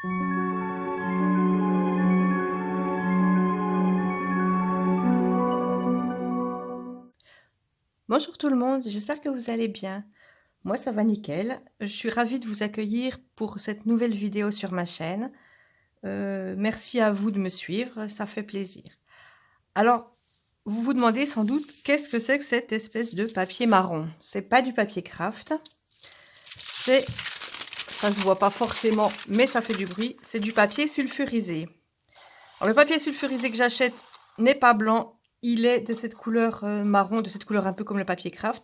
Bonjour tout le monde, j'espère que vous allez bien. Moi ça va nickel. Je suis ravie de vous accueillir pour cette nouvelle vidéo sur ma chaîne. Merci à vous de me suivre, ça fait plaisir. Alors, vous vous demandez sans doute qu'est-ce que c'est que cette espèce de papier marron. C'est pas du papier craft, ça se voit pas forcément, mais ça fait du bruit. C'est du papier sulfurisé. Alors, le papier sulfurisé que j'achète n'est pas blanc. Il est de cette couleur marron, de cette couleur un peu comme le papier craft,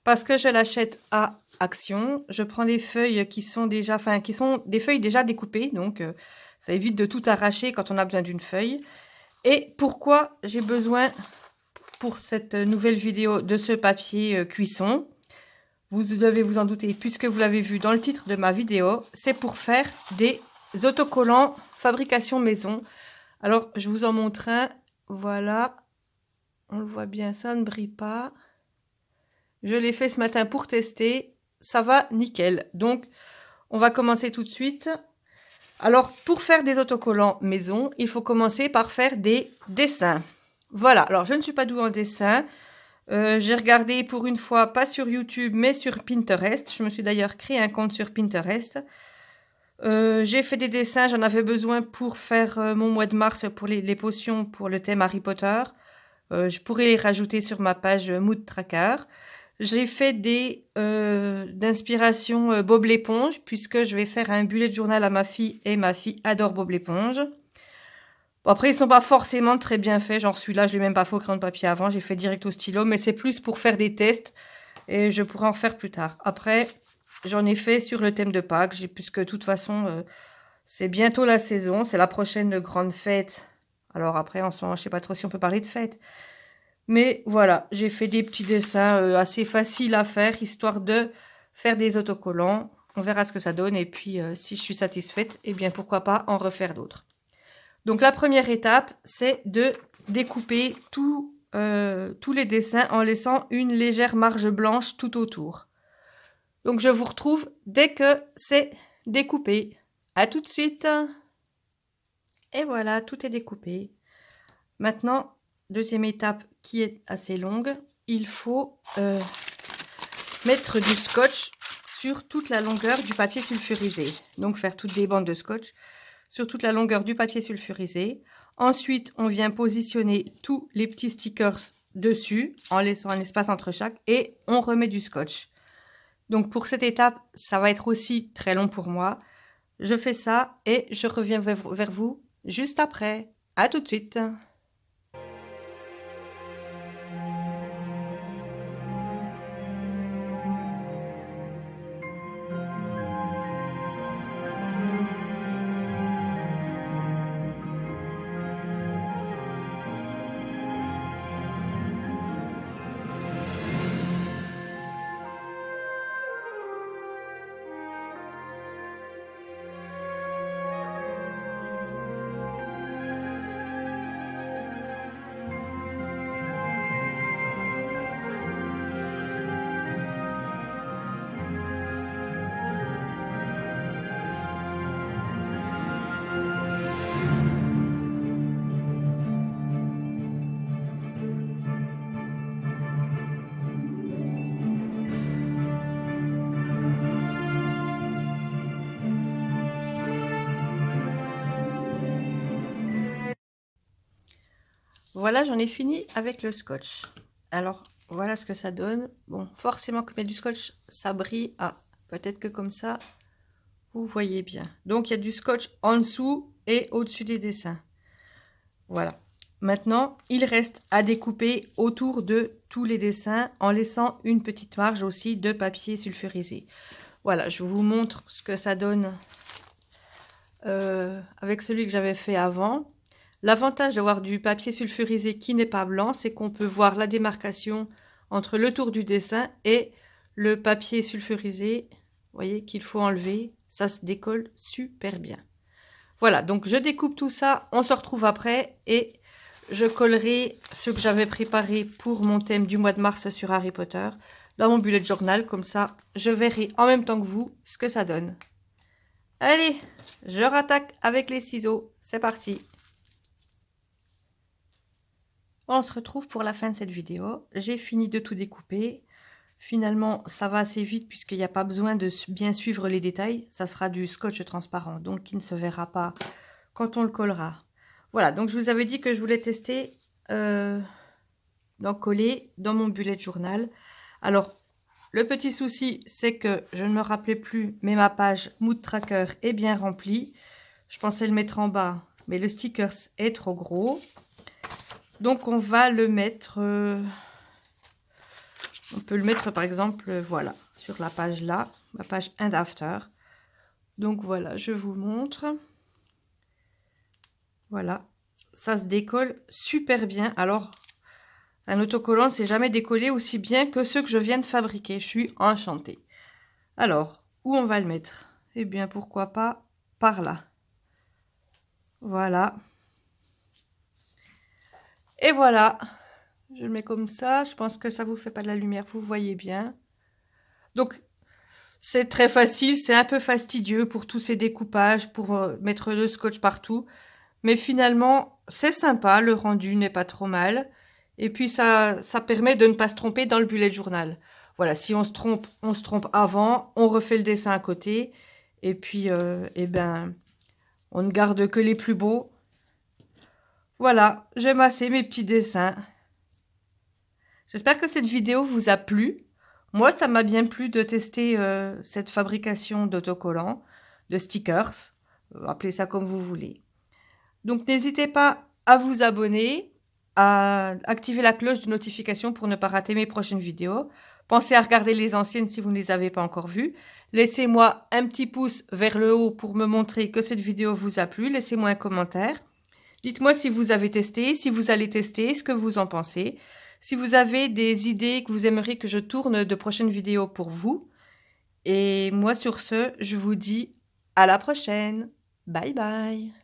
parce que je l'achète à Action. Je prends des feuilles qui sont déjà, qui sont des feuilles déjà découpées, donc ça évite de tout arracher quand on a besoin d'une feuille. Et pourquoi j'ai besoin pour cette nouvelle vidéo de ce papier cuisson? Vous devez vous en douter puisque vous l'avez vu dans le titre de ma vidéo. C'est pour faire des autocollants fabrication maison. Alors je vous en montre un, voilà. On le voit bien, ça ne brille pas. Je l'ai fait ce matin pour tester. Ça va nickel. Donc, on va commencer tout de suite. Alors, pour faire des autocollants maison, il faut commencer par faire des dessins. Voilà. Alors, je ne suis pas douée en dessin. J'ai regardé pour une fois, pas sur YouTube, mais sur Pinterest. Je me suis d'ailleurs créé un compte sur Pinterest. J'ai fait des dessins. J'en avais besoin pour faire mon mois de mars pour les potions pour le thème Harry Potter. Je pourrais les rajouter sur ma page Mood Tracker. J'ai fait des d'inspiration Bob l'éponge, puisque je vais faire un bullet journal à ma fille, et ma fille adore Bob l'éponge. Bon, après, ils sont pas forcément très bien faits, genre celui-là, je l'ai même pas fait au crayon de papier avant, j'ai fait direct au stylo, mais c'est plus pour faire des tests, et je pourrais en faire plus tard. Après, j'en ai fait sur le thème de Pâques, puisque de toute façon, c'est bientôt la saison, c'est la prochaine grande fête. Alors après, en ce moment, je sais pas trop si on peut parler de fête. Mais voilà, j'ai fait des petits dessins assez faciles à faire, histoire de faire des autocollants. On verra ce que ça donne. Et puis, si je suis satisfaite, eh bien, pourquoi pas en refaire d'autres. Donc, la première étape, c'est de découper tous les dessins en laissant une légère marge blanche tout autour. Donc, je vous retrouve dès que c'est découpé. À tout de suite. Et voilà, tout est découpé. Maintenant, deuxième étape qui est assez longue, il faut mettre du scotch sur toute la longueur du papier sulfurisé. Donc faire toutes des bandes de scotch sur toute la longueur du papier sulfurisé. Ensuite, on vient positionner tous les petits stickers dessus en laissant un espace entre chaque et on remet du scotch. Donc pour cette étape, ça va être aussi très long pour moi. Je fais ça et je reviens vers vous juste après. À tout de suite. Voilà, j'en ai fini avec le scotch. Alors, voilà ce que ça donne. Bon, forcément, comme il y a du scotch, ça brille. Ah, peut-être que comme ça, vous voyez bien. Donc, il y a du scotch en dessous et au-dessus des dessins. Voilà. Maintenant, il reste à découper autour de tous les dessins en laissant une petite marge aussi de papier sulfurisé. Voilà, je vous montre ce que ça donne avec celui que j'avais fait avant. L'avantage d'avoir du papier sulfurisé qui n'est pas blanc, c'est qu'on peut voir la démarcation entre le tour du dessin et le papier sulfurisé. Vous voyez qu'il faut enlever, ça se décolle super bien. Voilà, donc je découpe tout ça, on se retrouve après et je collerai ce que j'avais préparé pour mon thème du mois de mars sur Harry Potter dans mon bullet journal, comme ça je verrai en même temps que vous ce que ça donne. Allez, je rattaque avec les ciseaux. C'est parti. On se retrouve pour la fin de cette vidéo. J'ai fini de tout découper. Finalement, ça va assez vite puisqu'il n'y a pas besoin de bien suivre les détails. Ça sera du scotch transparent, donc qui ne se verra pas quand on le collera. Voilà, donc je vous avais dit que je voulais tester d'en coller dans mon bullet journal. Alors, le petit souci, c'est que je ne me rappelais plus, mais ma page Mood Tracker est bien remplie. Je pensais le mettre en bas, mais le sticker est trop gros. Donc, on va le mettre... on peut le mettre, par exemple, voilà, sur la page là, ma page And After. Donc, voilà, je vous montre. Voilà, ça se décolle super bien. Alors, un autocollant ne s'est jamais décollé aussi bien que ceux que je viens de fabriquer. Je suis enchantée. Alors, où on va le mettre? Eh bien, pourquoi pas par là. Voilà. Et voilà. Je le mets comme ça. Je pense que ça vous fait pas de la lumière. Vous voyez bien. Donc, c'est très facile. C'est un peu fastidieux pour tous ces découpages, pour mettre le scotch partout. Mais finalement, c'est sympa. Le rendu n'est pas trop mal. Et puis, ça permet de ne pas se tromper dans le bullet journal. Voilà, si on se trompe avant, on refait le dessin à côté. Et puis, eh ben, on ne garde que les plus beaux. Voilà, j'ai massé mes petits dessins. J'espère que cette vidéo vous a plu. Moi, ça m'a bien plu de tester cette fabrication d'autocollants, de stickers. Appelez ça comme vous voulez. Donc, n'hésitez pas à vous abonner, à activer la cloche de notification pour ne pas rater mes prochaines vidéos. Pensez à regarder les anciennes si vous ne les avez pas encore vues. Laissez-moi un petit pouce vers le haut pour me montrer que cette vidéo vous a plu. Laissez-moi un commentaire. Dites-moi si vous avez testé, si vous allez tester, ce que vous en pensez. Si vous avez des idées que vous aimeriez que je tourne de prochaines vidéos pour vous. Et moi, sur ce, je vous dis à la prochaine. Bye bye.